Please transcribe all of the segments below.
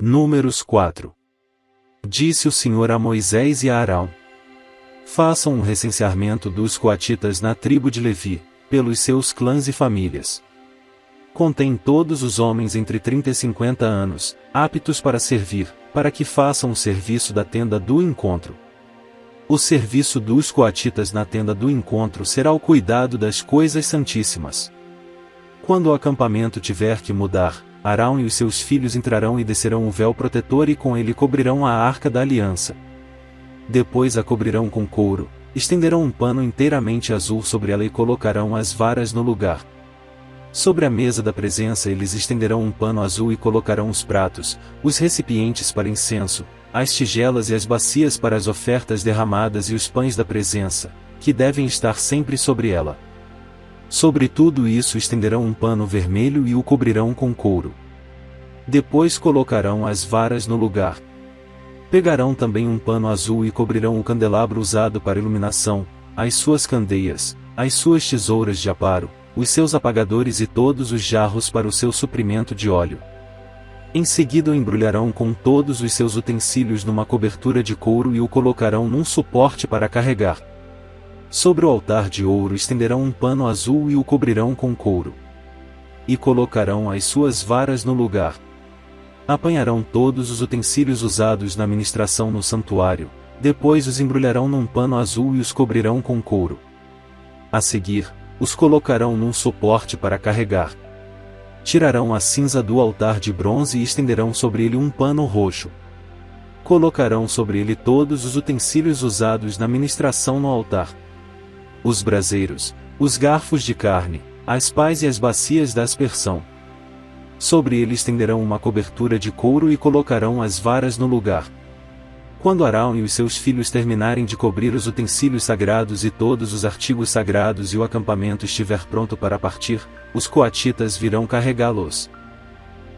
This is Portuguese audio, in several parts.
Números 4. Disse o Senhor a Moisés e a Arão: façam um recenseamento dos coatitas na tribo de Levi, pelos seus clãs e famílias. Contém todos os homens entre 30 e 50 anos, aptos para servir, para que façam o serviço da tenda do encontro. O serviço dos coatitas na tenda do encontro será o cuidado das coisas santíssimas. Quando o acampamento tiver que mudar, Arão e os seus filhos entrarão e descerão o véu protetor e com ele cobrirão a arca da aliança. Depois a cobrirão com couro, estenderão um pano inteiramente azul sobre ela e colocarão as varas no lugar. Sobre a mesa da presença eles estenderão um pano azul e colocarão os pratos, os recipientes para incenso, as tigelas e as bacias para as ofertas derramadas e os pães da presença, que devem estar sempre sobre ela. Sobre tudo isso estenderão um pano vermelho e o cobrirão com couro. Depois colocarão as varas no lugar. Pegarão também um pano azul e cobrirão o candelabro usado para iluminação, as suas candeias, as suas tesouras de aparo, os seus apagadores e todos os jarros para o seu suprimento de óleo. Em seguida o embrulharão com todos os seus utensílios numa cobertura de couro e o colocarão num suporte para carregar. Sobre o altar de ouro estenderão um pano azul e o cobrirão com couro. E colocarão as suas varas no lugar. Apanharão todos os utensílios usados na ministração no santuário, depois os embrulharão num pano azul e os cobrirão com couro. A seguir, os colocarão num suporte para carregar. Tirarão a cinza do altar de bronze e estenderão sobre ele um pano roxo. Colocarão sobre ele todos os utensílios usados na ministração no altar: os braseiros, os garfos de carne, as pás e as bacias da aspersão. Sobre ele estenderão uma cobertura de couro e colocarão as varas no lugar. Quando Arão e os seus filhos terminarem de cobrir os utensílios sagrados e todos os artigos sagrados e o acampamento estiver pronto para partir, os coatitas virão carregá-los.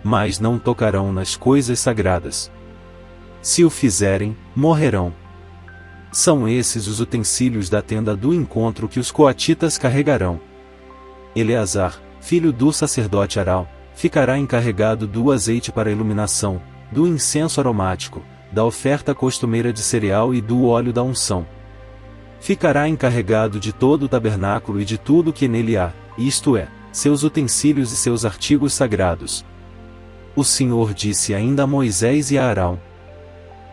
Mas não tocarão nas coisas sagradas. Se o fizerem, morrerão. São esses os utensílios da tenda do encontro que os coatitas carregarão. Eleazar, filho do sacerdote Arão, ficará encarregado do azeite para iluminação, do incenso aromático, da oferta costumeira de cereal e do óleo da unção. Ficará encarregado de todo o tabernáculo e de tudo que nele há, isto é, seus utensílios e seus artigos sagrados. O Senhor disse ainda a Moisés e a Arão: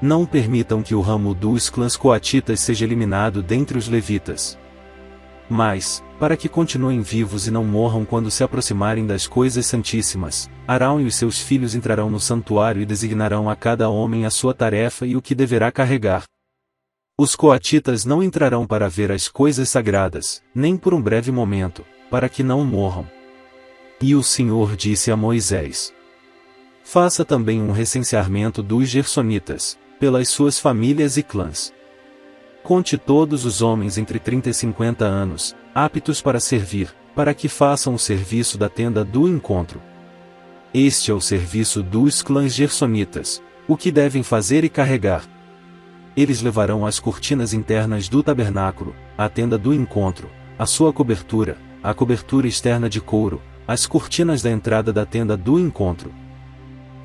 não permitam que o ramo dos clãs coatitas seja eliminado dentre os levitas. Mas, para que continuem vivos e não morram quando se aproximarem das coisas santíssimas, Arão e os seus filhos entrarão no santuário e designarão a cada homem a sua tarefa e o que deverá carregar. Os coatitas não entrarão para ver as coisas sagradas, nem por um breve momento, para que não morram. E o Senhor disse a Moisés: faça também um recenseamento dos gersonitas, pelas suas famílias e clãs. Conte todos os homens entre 30 e 50 anos, aptos para servir, para que façam o serviço da tenda do encontro. Este é o serviço dos clãs gersonitas, o que devem fazer e carregar. Eles levarão as cortinas internas do tabernáculo, a tenda do encontro, a sua cobertura, a cobertura externa de couro, as cortinas da entrada da tenda do encontro.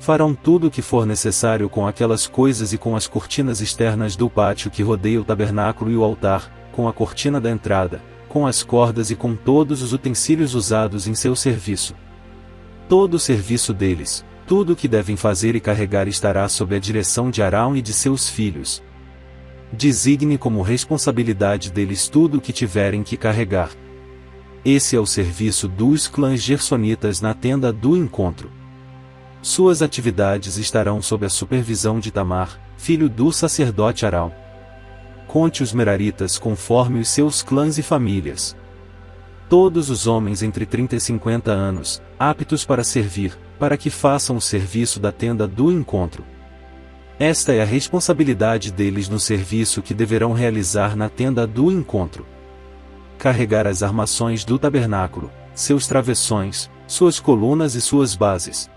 Farão tudo o que for necessário com aquelas coisas e com as cortinas externas do pátio que rodeia o tabernáculo e o altar, com a cortina da entrada, com as cordas e com todos os utensílios usados em seu serviço. Todo o serviço deles, tudo o que devem fazer e carregar estará sob a direção de Arão e de seus filhos. Designe como responsabilidade deles tudo o que tiverem que carregar. Esse é o serviço dos clãs gersonitas na tenda do encontro. Suas atividades estarão sob a supervisão de Itamar, filho do sacerdote Arão. Conte os meraritas conforme os seus clãs e famílias. Todos os homens entre 30 e 50 anos, aptos para servir, para que façam o serviço da tenda do encontro. Esta é a responsabilidade deles no serviço que deverão realizar na tenda do encontro: carregar as armações do tabernáculo, seus travessões, suas colunas e suas bases,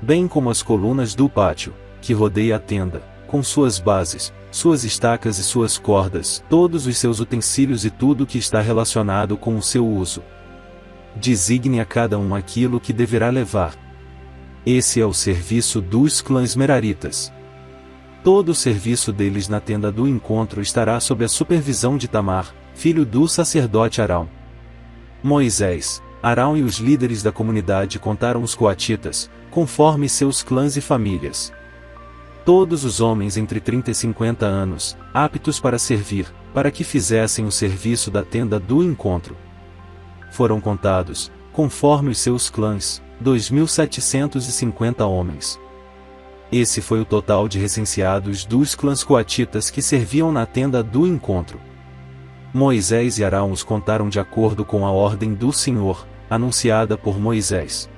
bem como as colunas do pátio, que rodeia a tenda, com suas bases, suas estacas e suas cordas, todos os seus utensílios e tudo que está relacionado com o seu uso. Designe a cada um aquilo que deverá levar. Esse é o serviço dos clãs Meraritas. Todo o serviço deles na tenda do encontro estará sob a supervisão de Tamar, filho do sacerdote Arão. Moisés, Arão e os líderes da comunidade contaram os coatitas, conforme seus clãs e famílias. Todos os homens entre 30 e 50 anos, aptos para servir, para que fizessem o serviço da tenda do encontro. Foram contados, conforme os seus clãs, 2.750 homens. Esse foi o total de recenseados dos clãs coatitas que serviam na tenda do encontro. Moisés e Arão os contaram de acordo com a ordem do Senhor, anunciada por Moisés.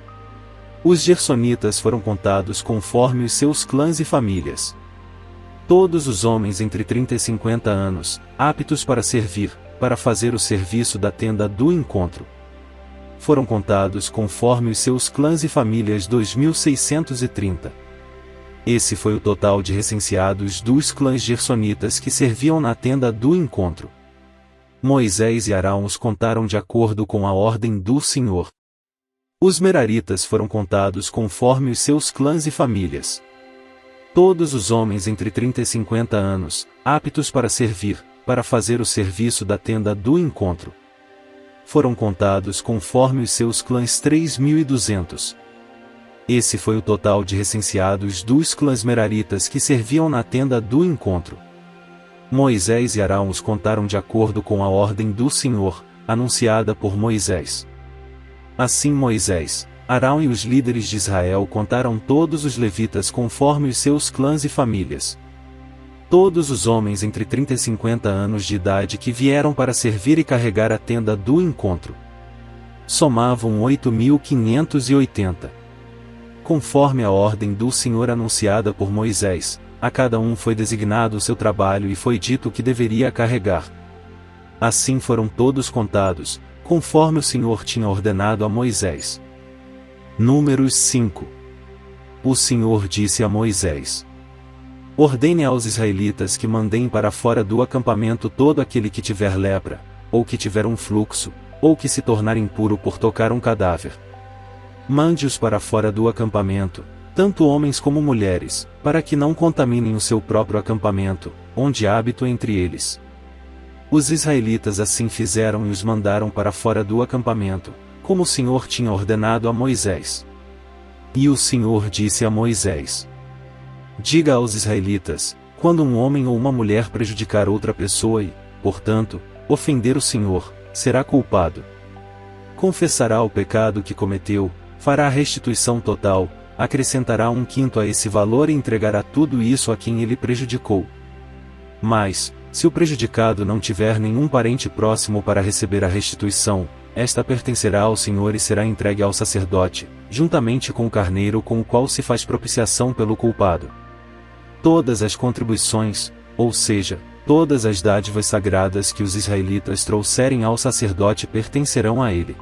Os gersonitas foram contados conforme os seus clãs e famílias. Todos os homens entre 30 e 50 anos, aptos para servir, para fazer o serviço da tenda do encontro. Foram contados conforme os seus clãs e famílias 2.630. Esse foi o total de recenseados dos clãs gersonitas que serviam na tenda do encontro. Moisés e Arão os contaram de acordo com a ordem do Senhor. Os Meraritas foram contados conforme os seus clãs e famílias. Todos os homens entre 30 e 50 anos, aptos para servir, para fazer o serviço da tenda do encontro. Foram contados conforme os seus clãs 3.200. Esse foi o total de recenseados dos clãs Meraritas que serviam na tenda do encontro. Moisés e Arão os contaram de acordo com a ordem do Senhor, anunciada por Moisés. Assim Moisés, Arão e os líderes de Israel contaram todos os levitas conforme os seus clãs e famílias. Todos os homens entre 30 e 50 anos de idade que vieram para servir e carregar a tenda do encontro somavam 8.580. Conforme a ordem do Senhor anunciada por Moisés, a cada um foi designado o seu trabalho e foi dito o que deveria carregar. Assim foram todos contados, conforme o Senhor tinha ordenado a Moisés. Números 5. O Senhor disse a Moisés: ordene aos israelitas que mandem para fora do acampamento todo aquele que tiver lepra, ou que tiver um fluxo, ou que se tornar impuro por tocar um cadáver. Mande-os para fora do acampamento, tanto homens como mulheres, para que não contaminem o seu próprio acampamento, onde habito entre eles. Os israelitas assim fizeram e os mandaram para fora do acampamento, como o Senhor tinha ordenado a Moisés. E o Senhor disse a Moisés: diga aos israelitas, quando um homem ou uma mulher prejudicar outra pessoa e, portanto, ofender o Senhor, será culpado. Confessará o pecado que cometeu, fará a restituição total, acrescentará 1/5 a esse valor e entregará tudo isso a quem ele prejudicou. Mas, se o prejudicado não tiver nenhum parente próximo para receber a restituição, esta pertencerá ao Senhor e será entregue ao sacerdote, juntamente com o carneiro com o qual se faz propiciação pelo culpado. Todas as contribuições, ou seja, todas as dádivas sagradas que os israelitas trouxerem ao sacerdote pertencerão a ele.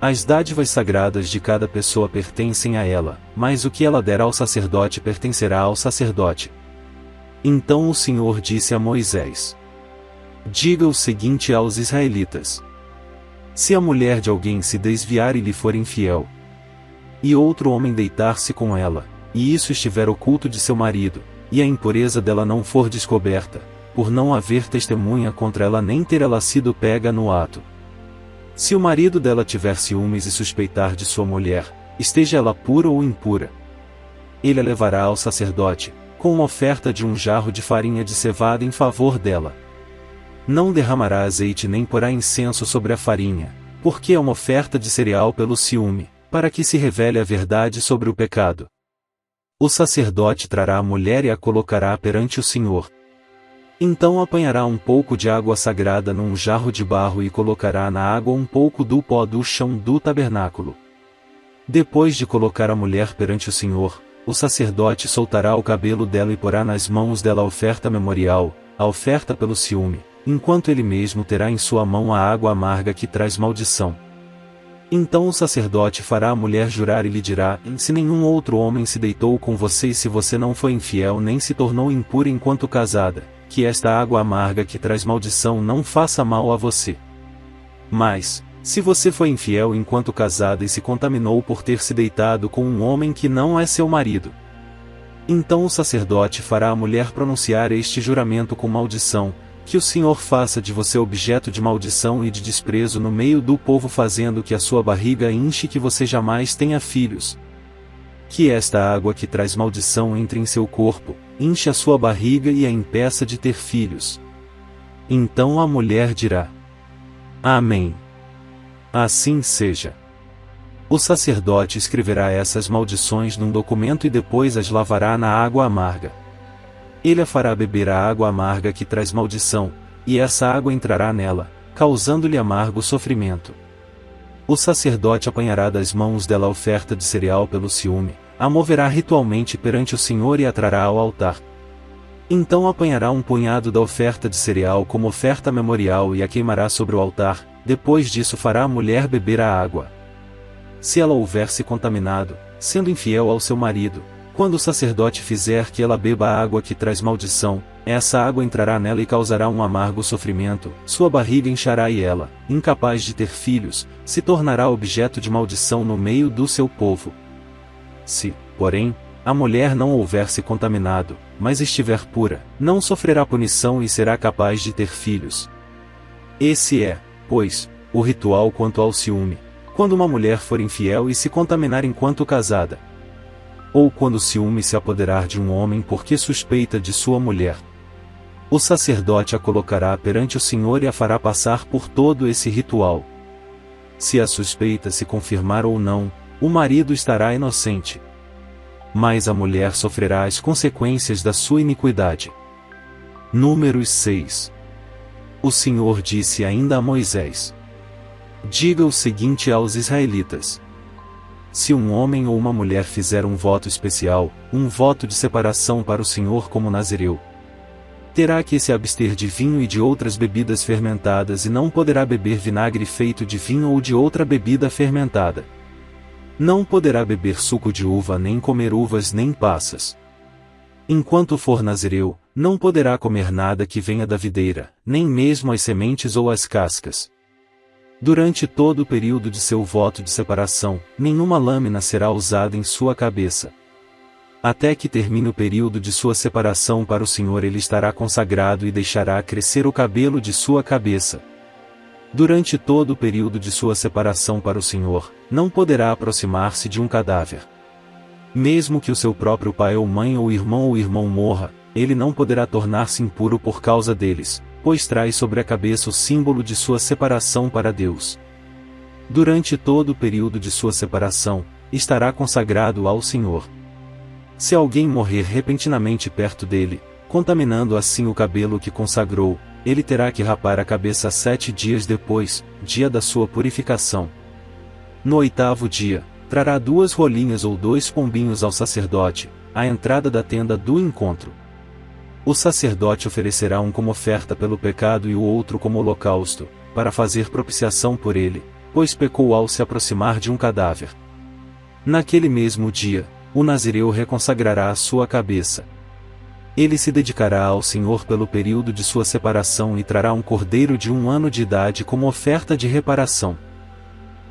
As dádivas sagradas de cada pessoa pertencem a ela, mas o que ela der ao sacerdote pertencerá ao sacerdote. Então o Senhor disse a Moisés: diga o seguinte aos israelitas: se a mulher de alguém se desviar e lhe for infiel, e outro homem deitar-se com ela, e isso estiver oculto de seu marido, e a impureza dela não for descoberta, por não haver testemunha contra ela nem ter ela sido pega no ato. Se o marido dela tiver ciúmes e suspeitar de sua mulher, esteja ela pura ou impura, ele a levará ao sacerdote, com uma oferta de 1 jarro de farinha de cevada em favor dela. Não derramará azeite nem porá incenso sobre a farinha, porque é uma oferta de cereal pelo ciúme, para que se revele a verdade sobre o pecado. O sacerdote trará a mulher e a colocará perante o Senhor. Então apanhará um pouco de água sagrada num jarro de barro e colocará na água um pouco do pó do chão do tabernáculo. Depois de colocar a mulher perante o Senhor, o sacerdote soltará o cabelo dela e porá nas mãos dela a oferta memorial, a oferta pelo ciúme, enquanto ele mesmo terá em sua mão a água amarga que traz maldição. Então o sacerdote fará a mulher jurar e lhe dirá: se nenhum outro homem se deitou com você e se você não foi infiel nem se tornou impura enquanto casada, que esta água amarga que traz maldição não faça mal a você. Mas, Se você foi infiel enquanto casada e se contaminou por ter se deitado com um homem que não é seu marido, então o sacerdote fará a mulher pronunciar este juramento com maldição, que o Senhor faça de você objeto de maldição e de desprezo no meio do povo, fazendo que a sua barriga inche e que você jamais tenha filhos. Que esta água que traz maldição entre em seu corpo, inche a sua barriga e a impeça de ter filhos. Então a mulher dirá: Amém. Assim seja. O sacerdote escreverá essas maldições num documento e depois as lavará na água amarga. Ele a fará beber a água amarga que traz maldição, e essa água entrará nela, causando-lhe amargo sofrimento. O sacerdote apanhará das mãos dela a oferta de cereal pelo ciúme, a moverá ritualmente perante o Senhor e a trará ao altar. Então apanhará um punhado da oferta de cereal como oferta memorial e a queimará sobre o altar. Depois disso fará a mulher beber a água. Se ela houver se contaminado, sendo infiel ao seu marido, quando o sacerdote fizer que ela beba a água que traz maldição, essa água entrará nela e causará um amargo sofrimento, sua barriga inchará e ela, incapaz de ter filhos, se tornará objeto de maldição no meio do seu povo. Se, porém, a mulher não houver se contaminado, mas estiver pura, não sofrerá punição e será capaz de ter filhos. Esse é, pois, o ritual quanto ao ciúme, quando uma mulher for infiel e se contaminar enquanto casada, ou quando o ciúme se apoderar de um homem porque suspeita de sua mulher. O sacerdote a colocará perante o Senhor e a fará passar por todo esse ritual. Se a suspeita se confirmar ou não, o marido estará inocente, mas a mulher sofrerá as consequências da sua iniquidade. Números 6. O Senhor disse ainda a Moisés: Diga o seguinte aos israelitas: se um homem ou uma mulher fizer um voto especial, um voto de separação para o Senhor como nazireu, terá que se abster de vinho e de outras bebidas fermentadas e não poderá beber vinagre feito de vinho ou de outra bebida fermentada. Não poderá beber suco de uva nem comer uvas nem passas. Enquanto for nazireu, não poderá comer nada que venha da videira, nem mesmo as sementes ou as cascas. Durante todo o período de seu voto de separação, nenhuma lâmina será usada em sua cabeça. Até que termine o período de sua separação para o Senhor, ele estará consagrado e deixará crescer o cabelo de sua cabeça. Durante todo o período de sua separação para o Senhor, não poderá aproximar-se de um cadáver. Mesmo que o seu próprio pai ou mãe ou irmão morra, ele não poderá tornar-se impuro por causa deles, pois traz sobre a cabeça o símbolo de sua separação para Deus. Durante todo o período de sua separação, estará consagrado ao Senhor. Se alguém morrer repentinamente perto dele, contaminando assim o cabelo que consagrou, ele terá que rapar a cabeça 7 dias depois, dia da sua purificação. No 8º dia, trará 2 rolinhas ou 2 pombinhos ao sacerdote, à entrada da tenda do encontro. O sacerdote oferecerá um como oferta pelo pecado e o outro como holocausto, para fazer propiciação por ele, pois pecou ao se aproximar de um cadáver. Naquele mesmo dia, o nazireu reconsagrará a sua cabeça. Ele se dedicará ao Senhor pelo período de sua separação e trará um cordeiro de 1 ano de idade como oferta de reparação.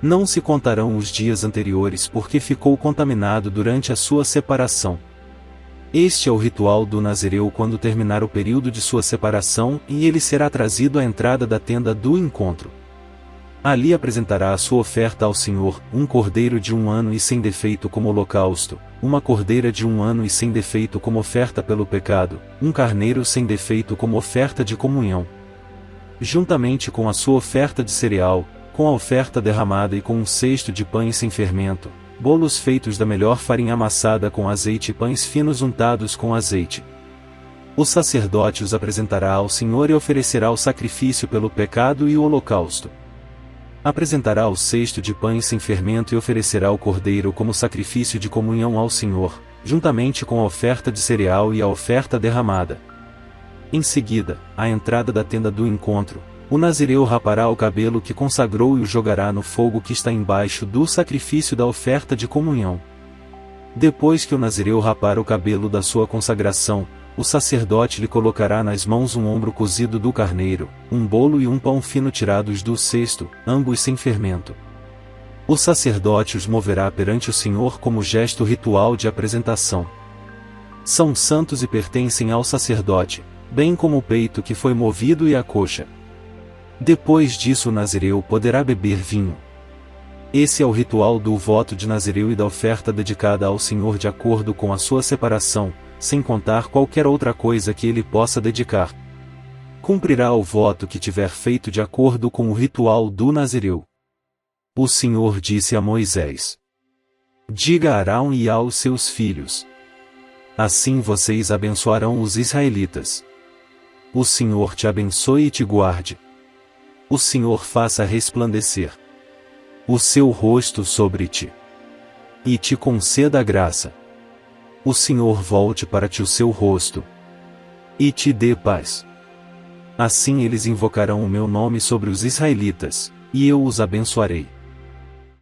Não se contarão os dias anteriores porque ficou contaminado durante a sua separação. Este é o ritual do nazireu quando terminar o período de sua separação e ele será trazido à entrada da tenda do encontro. Ali apresentará a sua oferta ao Senhor, um cordeiro de 1 ano e sem defeito como holocausto, uma cordeira de 1 ano e sem defeito como oferta pelo pecado, um carneiro sem defeito como oferta de comunhão. Juntamente com a sua oferta de cereal, com a oferta derramada e com um cesto de pães sem fermento, bolos feitos da melhor farinha amassada com azeite e pães finos untados com azeite. O sacerdote os apresentará ao Senhor e oferecerá o sacrifício pelo pecado e o holocausto. Apresentará o cesto de pães sem fermento e oferecerá o cordeiro como sacrifício de comunhão ao Senhor, juntamente com a oferta de cereal e a oferta derramada. Em seguida, à entrada da tenda do encontro, o nazireu rapará o cabelo que consagrou e o jogará no fogo que está embaixo do sacrifício da oferta de comunhão. Depois que o nazireu rapar o cabelo da sua consagração, o sacerdote lhe colocará nas mãos um ombro cozido do carneiro, um bolo e um pão fino tirados do cesto, ambos sem fermento. O sacerdote os moverá perante o Senhor como gesto ritual de apresentação. São santos e pertencem ao sacerdote, bem como o peito que foi movido e a coxa. Depois disso o nazireu poderá beber vinho. Esse é o ritual do voto de nazireu e da oferta dedicada ao Senhor de acordo com a sua separação, sem contar qualquer outra coisa que ele possa dedicar. Cumprirá o voto que tiver feito de acordo com o ritual do nazireu. O Senhor disse a Moisés: Diga a Arão e aos seus filhos: Assim vocês abençoarão os israelitas. O Senhor te abençoe e te guarde. O Senhor faça resplandecer o seu rosto sobre ti e te conceda graça. O Senhor volte para ti o seu rosto e te dê paz. Assim eles invocarão o meu nome sobre os israelitas, e eu os abençoarei.